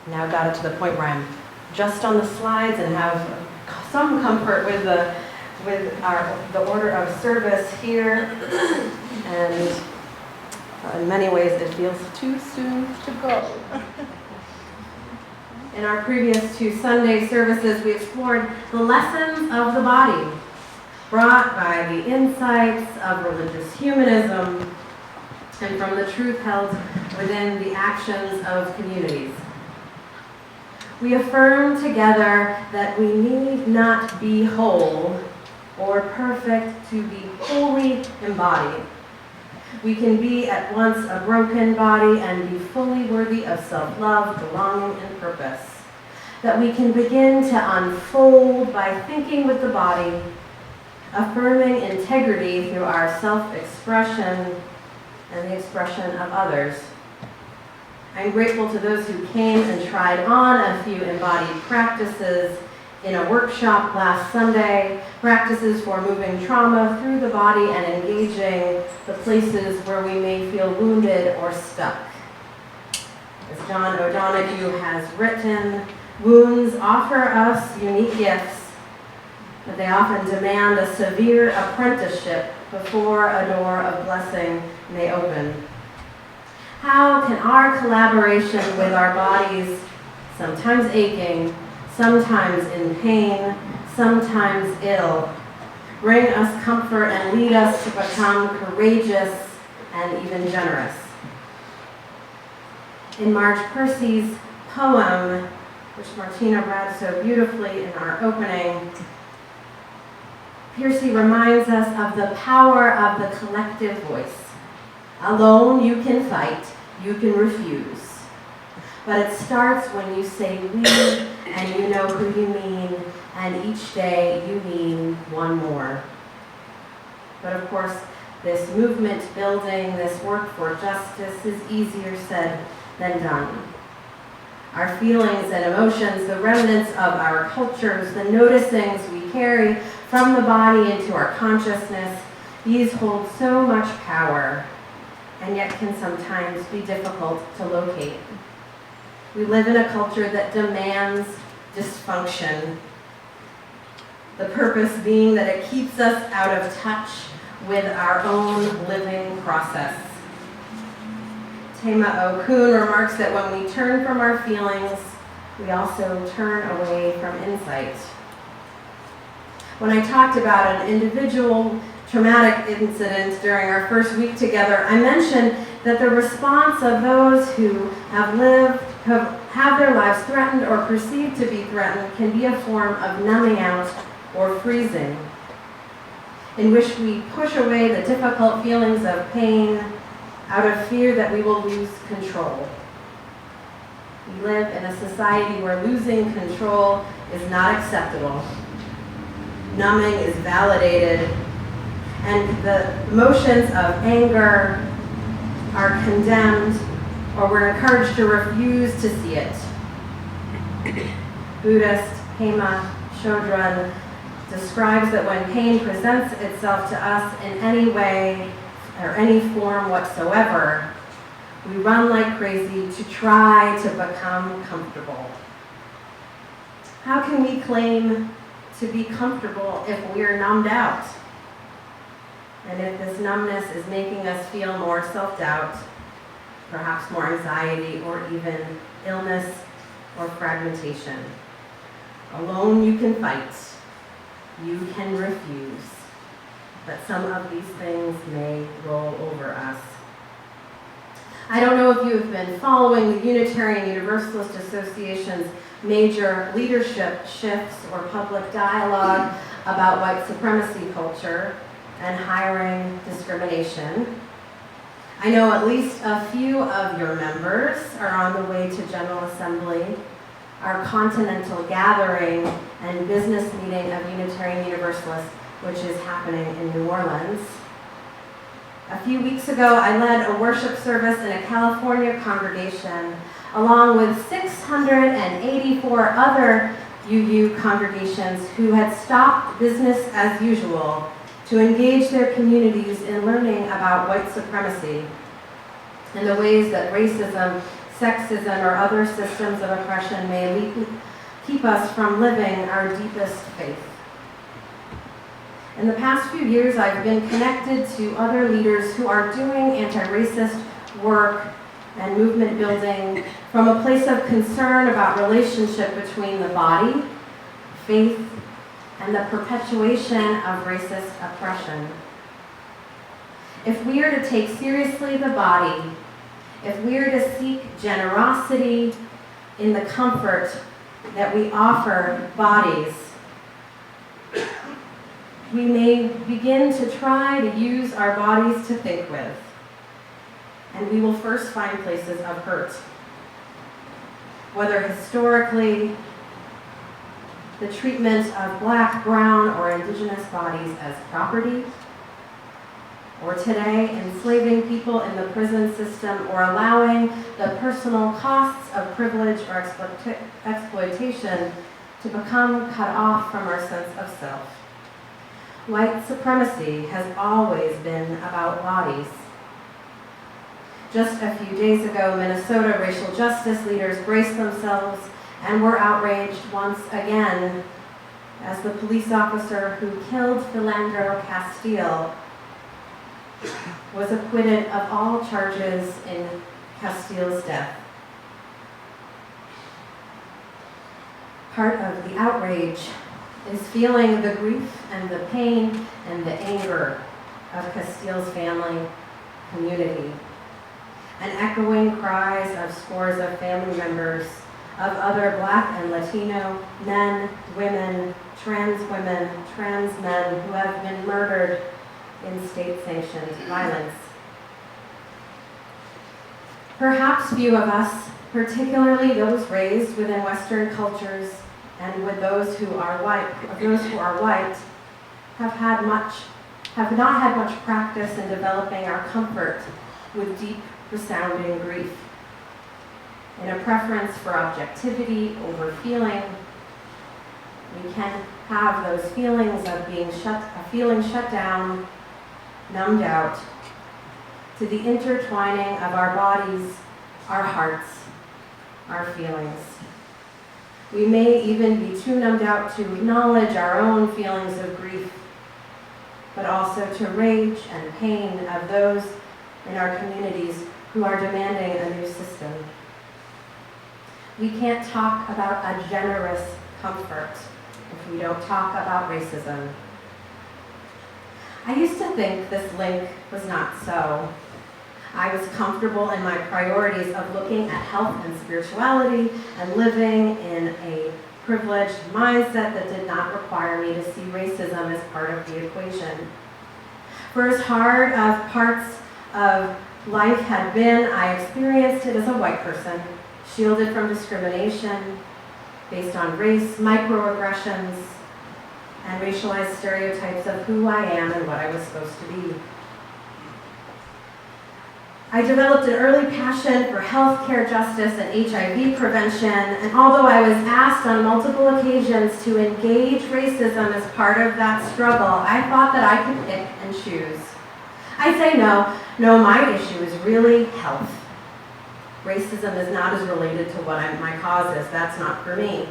Now got it to the point where I'm just on the slides and have some comfort with the order of service here. And in many ways, it feels too soon to go. In our previous 2 Sunday services, we explored the lessons of the body, brought by the insights of religious humanism and from the truth held within the actions of communities. We affirm together that we need not be whole or perfect to be wholly embodied. We can be at once a broken body and be fully worthy of self-love, belonging, and purpose. That we can begin to unfold by thinking with the body, affirming integrity through our self-expression and the expression of others. I'm grateful to those who came and tried on a few embodied practices in a workshop last Sunday, practices for moving trauma through the body and engaging the places where we may feel wounded or stuck. As John O'Donoghue has written, wounds offer us unique gifts, but they often demand a severe apprenticeship before a door of blessing may open. How can our collaboration with our bodies, sometimes aching, sometimes in pain, sometimes ill, bring us comfort and lead us to become courageous and even generous? In Marge Percy's poem, which Martina read so beautifully in our opening, Percy reminds us of the power of the collective voice. Alone you can fight, you can refuse. But it starts when you say we, and you know who you mean, and each day you mean one more. But of course, this movement building, this work for justice is easier said than done. Our feelings and emotions, the remnants of our cultures, the noticings we carry from the body into our consciousness, these hold so much power, and yet can sometimes be difficult to locate. We live in a culture that demands dysfunction, the purpose being that it keeps us out of touch with our own living process. Tema Okun remarks that when we turn from our feelings, we also turn away from insight. When I talked about an individual traumatic incident during our first week together, I mentioned that the response of those who have their lives threatened or perceived to be threatened can be a form of numbing out or freezing, in which we push away the difficult feelings of pain out of fear that we will lose control. We live in a society where losing control is not acceptable. Numbing is validated, and the emotions of anger are condemned, or we're encouraged to refuse to see it. Buddhist Pema Chodron describes that when pain presents itself to us in any way or any form whatsoever, we run like crazy to try to become comfortable. How can we claim to be comfortable if we're numbed out? And if this numbness is making us feel more self-doubt, perhaps more anxiety, or even illness or fragmentation. Alone you can fight, you can refuse, but some of these things may roll over us. I don't know if you've been following the Unitarian Universalist Association's major leadership shifts or public dialogue about white supremacy culture and hiring discrimination. I know at least a few of your members are on the way to General Assembly, our continental gathering and business meeting of Unitarian Universalists, which is happening in New Orleans. A few weeks ago, I led a worship service in a California congregation, along with 684 other UU congregations who had stopped business as usual to engage their communities in learning about white supremacy and the ways that racism sexism, or other systems of oppression may keep us from living our deepest faith. In the past few years, I've been connected to other leaders who are doing anti-racist work and movement building from a place of concern about relationship between the body, faith, and the perpetuation of racist oppression. If we are to take seriously the body, if we are to seek generosity in the comfort that we offer bodies, we may begin to try to use our bodies to think with, and we will first find places of hurt. Whether historically, the treatment of Black, brown, or indigenous bodies as property, or today enslaving people in the prison system, or allowing the personal costs of privilege or exploitation to become cut off from our sense of self. White supremacy has always been about bodies. Just a few days ago, Minnesota racial justice leaders braced themselves and were outraged once again as the police officer who killed Philandro Castile was acquitted of all charges in Castile's death. Part of the outrage is feeling the grief and the pain and the anger of Castile's family community, and echoing cries of scores of family members of other Black and Latino men, women, trans men who have been murdered in state-sanctioned violence. Perhaps few of us, particularly those raised within Western cultures and with those who are white, have not had much practice in developing our comfort with deep, resounding grief. In a preference for objectivity over feeling, we can have those feelings of feeling shut down, numbed out, to the intertwining of our bodies, our hearts, our feelings. We may even be too numbed out to acknowledge our own feelings of grief, but also to rage and pain of those in our communities who are demanding a new system. We can't talk about a generous comfort if we don't talk about racism. I used to think this link was not so. I was comfortable in my priorities of looking at health and spirituality and living in a privileged mindset that did not require me to see racism as part of the equation. For as hard of parts of life had been, I experienced it as a white person, shielded from discrimination based on race, microaggressions, and racialized stereotypes of who I am and what I was supposed to be. I developed an early passion for healthcare justice and HIV prevention, and although I was asked on multiple occasions to engage racism as part of that struggle, I thought that I could pick and choose. I say no, my issue is really health. Racism is not as related to what my cause is. That's not for me.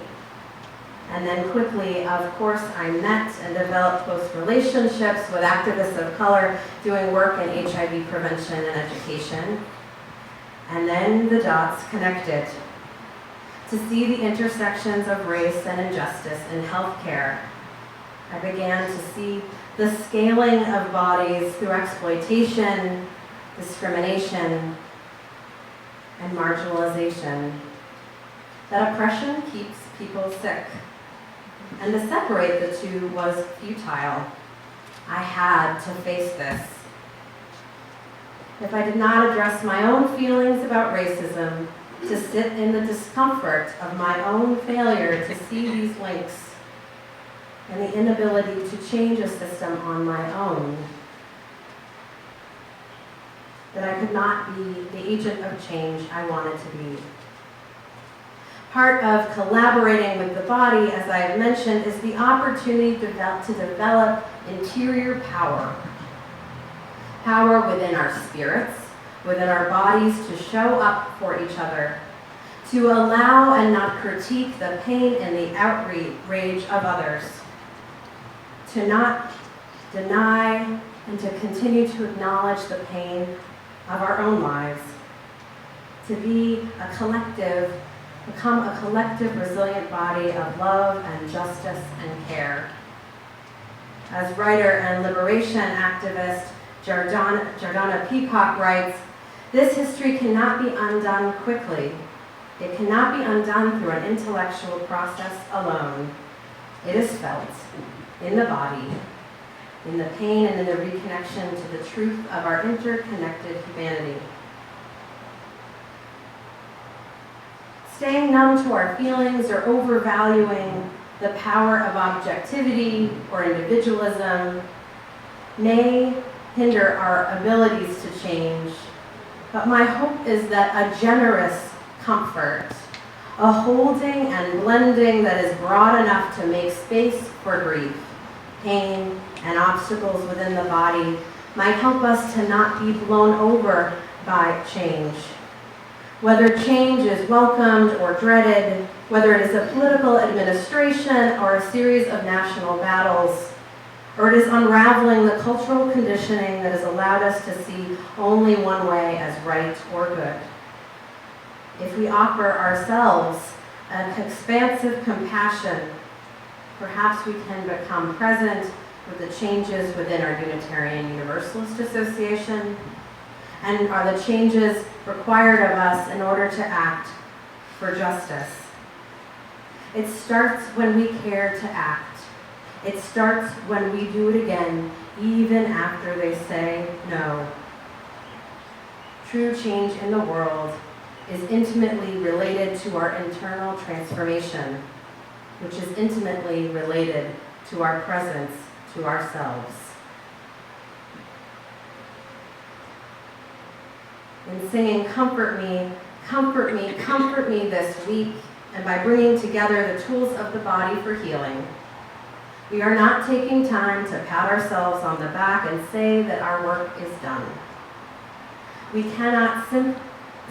And then quickly, of course, I met and developed close relationships with activists of color doing work in HIV prevention and education. And then the dots connected. To see the intersections of race and injustice in healthcare, I began to see the scaling of bodies through exploitation, discrimination, and marginalization. That oppression keeps people sick. And to separate the two was futile. I had to face this. If I did not address my own feelings about racism, to sit in the discomfort of my own failure to see these links, and the inability to change a system on my own, that I could not be the agent of change I wanted to be. Part of collaborating with the body, as I have mentioned, is the opportunity to develop interior power. Power within our spirits, within our bodies to show up for each other, to allow and not critique the pain and the outrage of others, to not deny and to continue to acknowledge the pain of our own lives, to become a collective, resilient body of love and justice and care. As writer and liberation activist Jordana Peacock writes, "This history cannot be undone quickly. It cannot be undone through an intellectual process alone. It is felt in the body, in the pain and in the reconnection to the truth of our interconnected humanity." Staying numb to our feelings or overvaluing the power of objectivity or individualism may hinder our abilities to change, but my hope is that a generous comfort, a holding and blending that is broad enough to make space for grief, pain, and obstacles within the body might help us to not be blown over by change. Whether change is welcomed or dreaded, whether it is a political administration or a series of national battles, or it is unraveling the cultural conditioning that has allowed us to see only one way as right or good. If we offer ourselves an expansive compassion, perhaps we can become present with the changes within our Unitarian Universalist Association, and are the changes required of us in order to act for justice. It starts when we care to act. It starts when we do it again, even after they say no. True change in the world is intimately related to our internal transformation, which is intimately related to our presence to ourselves. In singing Comfort Me, Comfort Me, Comfort Me this week, and by bringing together the tools of the body for healing, we are not taking time to pat ourselves on the back and say that our work is done. We cannot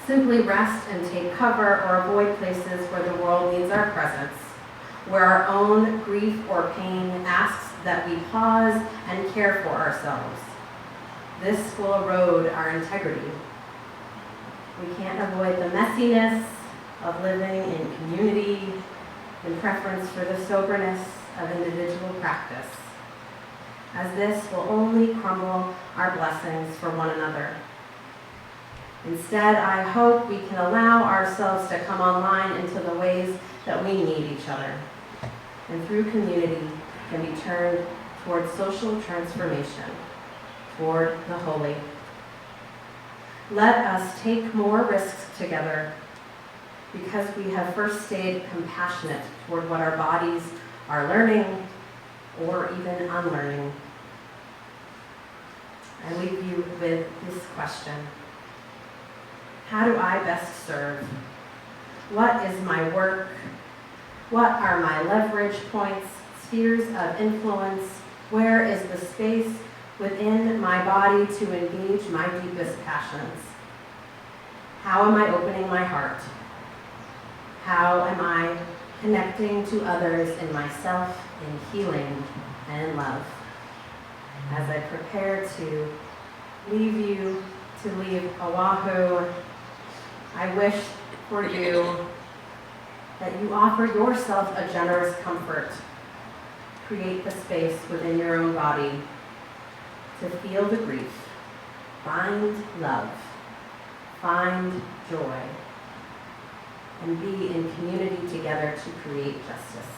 simply rest and take cover or avoid places where the world needs our presence, where our own grief or pain asks that we pause and care for ourselves. This will erode our integrity. We can't avoid the messiness of living in community in preference for the soberness of individual practice, as this will only crumble our blessings for one another. Instead, I hope we can allow ourselves to come online into the ways that we need each other, and through community can be turned toward social transformation, toward the holy. Let us take more risks together because we have first stayed compassionate toward what our bodies are learning or even unlearning. I leave you with this question. How do I best serve? What is my work? What are my leverage points, spheres of influence? Where is the space within my body to engage my deepest passions? How am I opening my heart? How am I connecting to others in myself, in healing and in love? As I prepare to leave you, to leave Oahu, I wish for you that you offer yourself a generous comfort. Create the space within your own body to feel the grief, find love, find joy, and be in community together to create justice.